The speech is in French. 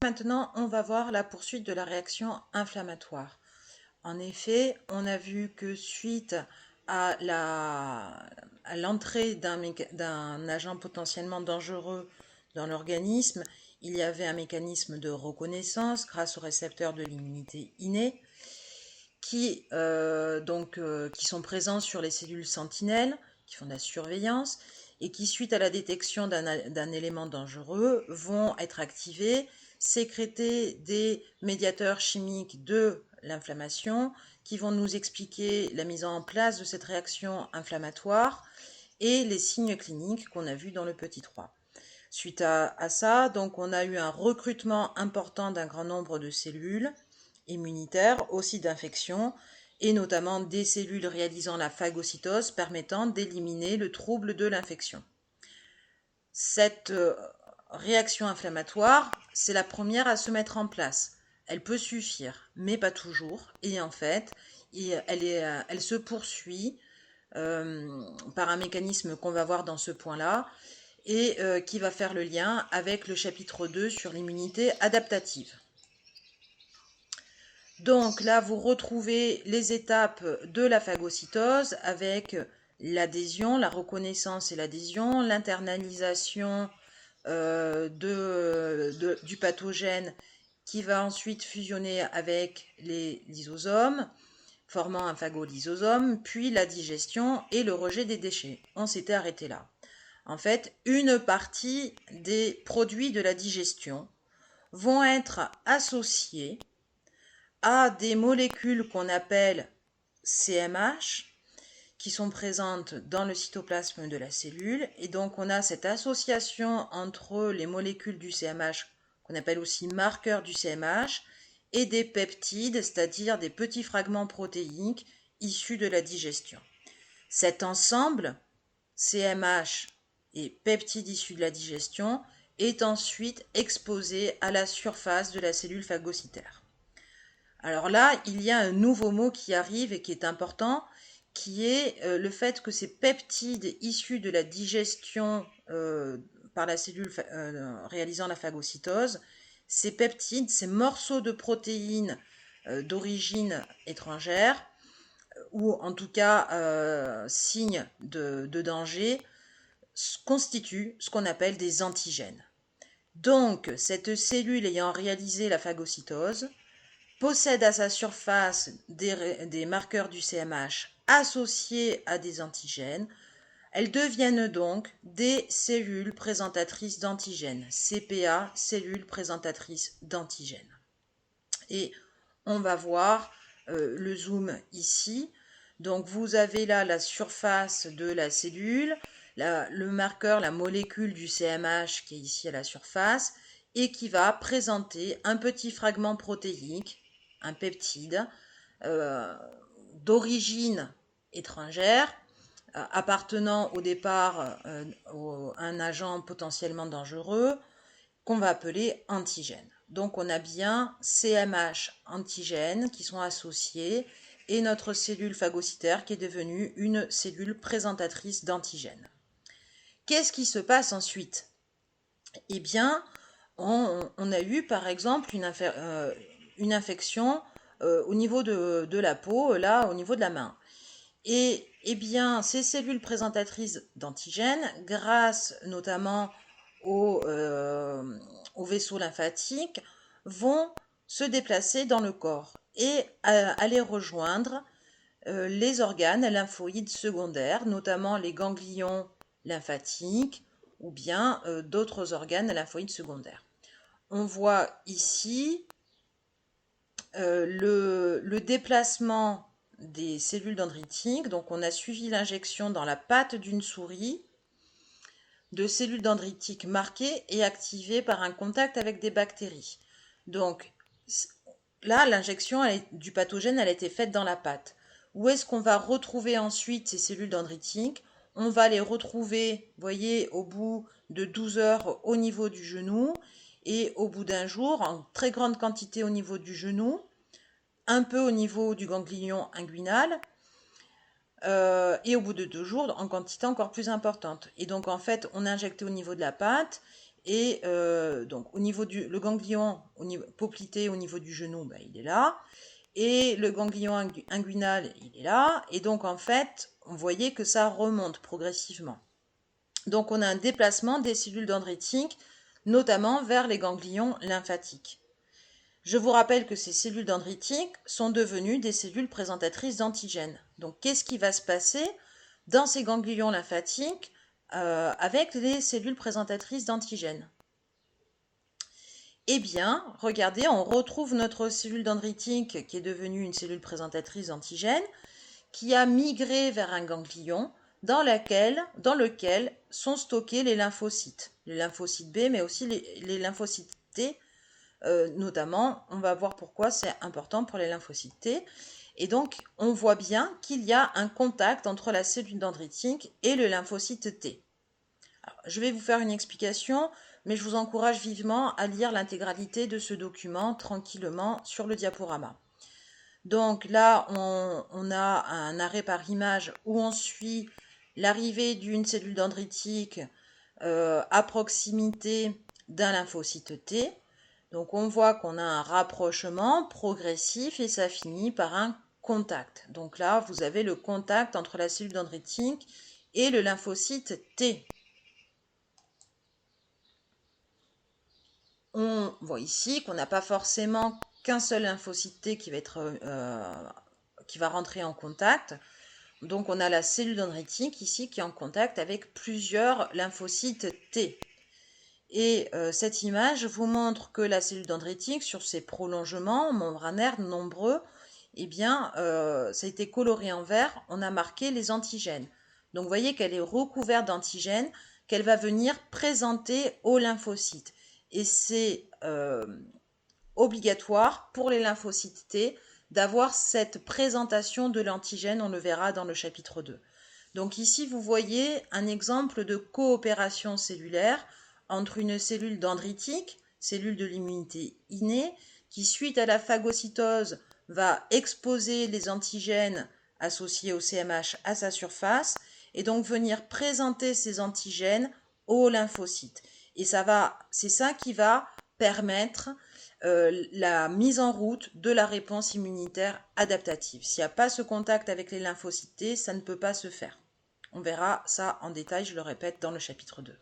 Maintenant, on va voir la poursuite de la réaction inflammatoire. En effet, on a vu que suite à l'entrée d'un agent potentiellement dangereux dans l'organisme, il y avait un mécanisme de reconnaissance grâce aux récepteurs de l'immunité innée qui sont présents sur les cellules sentinelles, qui font de la surveillance, et qui, suite à la détection d'un élément dangereux, vont être activés, sécréter des médiateurs chimiques de l'inflammation, qui vont nous expliquer la mise en place de cette réaction inflammatoire et les signes cliniques qu'on a vus dans le petit 3. Suite à ça, donc on a eu un recrutement important d'un grand nombre de cellules immunitaires, aussi d'infection, et notamment des cellules réalisant la phagocytose permettant d'éliminer le trouble de l'infection. Cette réaction inflammatoire, c'est la première à se mettre en place. Elle peut suffire, mais pas toujours, et en fait, elle se poursuit par un mécanisme qu'on va voir dans ce point-là, et qui va faire le lien avec le chapitre 2 sur l'immunité adaptative. Donc là, vous retrouvez les étapes de la phagocytose avec l'adhésion, la reconnaissance et l'adhésion, l'internalisation du pathogène qui va ensuite fusionner avec les lysosomes, formant un phagolysosome, puis la digestion et le rejet des déchets. On s'était arrêté là. En fait, une partie des produits de la digestion vont être associés à des molécules qu'on appelle CMH, qui sont présentes dans le cytoplasme de la cellule. Et donc, on a cette association entre les molécules du CMH, qu'on appelle aussi marqueurs du CMH, et des peptides, c'est-à-dire des petits fragments protéiques issus de la digestion. Cet ensemble, CMH et peptides issus de la digestion, est ensuite exposé à la surface de la cellule phagocytaire. Alors là, il y a un nouveau mot qui arrive et qui est important, qui est le fait que ces peptides issus de la digestion par la cellule réalisant la phagocytose, ces peptides, ces morceaux de protéines d'origine étrangère, ou en tout cas signe de danger, constituent ce qu'on appelle des antigènes. Donc, cette cellule ayant réalisé la phagocytose possède à sa surface des marqueurs du CMH associés à des antigènes. Elles deviennent donc des cellules présentatrices d'antigènes, CPA, cellules présentatrices d'antigènes. Et on va voir le zoom ici. Donc vous avez là la surface de la cellule, le marqueur, la molécule du CMH qui est ici à la surface et qui va présenter un petit fragment protéique, un peptide, d'origine étrangère, appartenant au départ à un agent potentiellement dangereux qu'on va appeler antigène. Donc on a bien CMH antigènes qui sont associés et notre cellule phagocytaire qui est devenue une cellule présentatrice d'antigènes. Qu'est-ce qui se passe ensuite? Eh bien, on a eu par exemple une infection au niveau de la peau, là au niveau de la main. Et eh bien, ces cellules présentatrices d'antigènes, grâce notamment au vaisseau lymphatique, vont se déplacer dans le corps et aller rejoindre les organes lymphoïdes secondaires, notamment les ganglions lymphatiques ou bien d'autres organes lymphoïdes secondaires. On voit ici le déplacement des cellules dendritiques. Donc on a suivi l'injection dans la patte d'une souris de cellules dendritiques marquées et activées par un contact avec des bactéries. Donc là, l'injection du pathogène, elle a été faite dans la patte. Où est-ce qu'on va retrouver ensuite ces cellules dendritiques? On va les retrouver, vous voyez, au bout de 12 heures au niveau du genou et au bout d'un jour, en très grande quantité au niveau du genou, un peu au niveau du ganglion inguinal, et au bout de 2 jours, en quantité encore plus importante. Et donc, en fait, on a injecté au niveau de la patte, Et donc au niveau le ganglion poplité au niveau du genou, ben, il est là. Et le ganglion inguinal, il est là. Et donc en fait, on voyait que ça remonte progressivement. Donc on a un déplacement des cellules dendritiques, notamment vers les ganglions lymphatiques. Je vous rappelle que ces cellules dendritiques sont devenues des cellules présentatrices d'antigènes. Donc qu'est-ce qui va se passer dans ces ganglions lymphatiques avec les cellules présentatrices d'antigènes? Eh bien, regardez, on retrouve notre cellule dendritique qui est devenue une cellule présentatrice d'antigènes, qui a migré vers un ganglion dans lequel sont stockés les lymphocytes B, mais aussi les lymphocytes T, notamment. On va voir pourquoi c'est important pour les lymphocytes T. Et donc, on voit bien qu'il y a un contact entre la cellule dendritique et le lymphocyte T. Alors, je vais vous faire une explication, mais je vous encourage vivement à lire l'intégralité de ce document tranquillement sur le diaporama. Donc là, on a un arrêt par image où on suit l'arrivée d'une cellule dendritique à proximité d'un lymphocyte T. Donc on voit qu'on a un rapprochement progressif et ça finit par un contact. Donc là, vous avez le contact entre la cellule dendritique et le lymphocyte T. On voit ici qu'on n'a pas forcément qu'un seul lymphocyte T qui va rentrer en contact. Donc on a la cellule dendritique ici qui est en contact avec plusieurs lymphocytes T. Et cette image vous montre que la cellule dendritique, sur ses prolongements membranaires nombreux, eh bien, ça a été coloré en vert, on a marqué les antigènes. Donc vous voyez qu'elle est recouverte d'antigènes qu'elle va venir présenter aux lymphocytes. Et c'est obligatoire pour les lymphocytes T d'avoir cette présentation de l'antigène, on le verra dans le chapitre 2. Donc ici, vous voyez un exemple de coopération cellulaire entre une cellule dendritique, cellule de l'immunité innée, qui suite à la phagocytose va exposer les antigènes associés au CMH à sa surface et donc venir présenter ces antigènes aux lymphocytes. Et c'est ça qui va permettre la mise en route de la réponse immunitaire adaptative. S'il n'y a pas ce contact avec les lymphocytes T, ça ne peut pas se faire. On verra ça en détail, je le répète, dans le chapitre 2.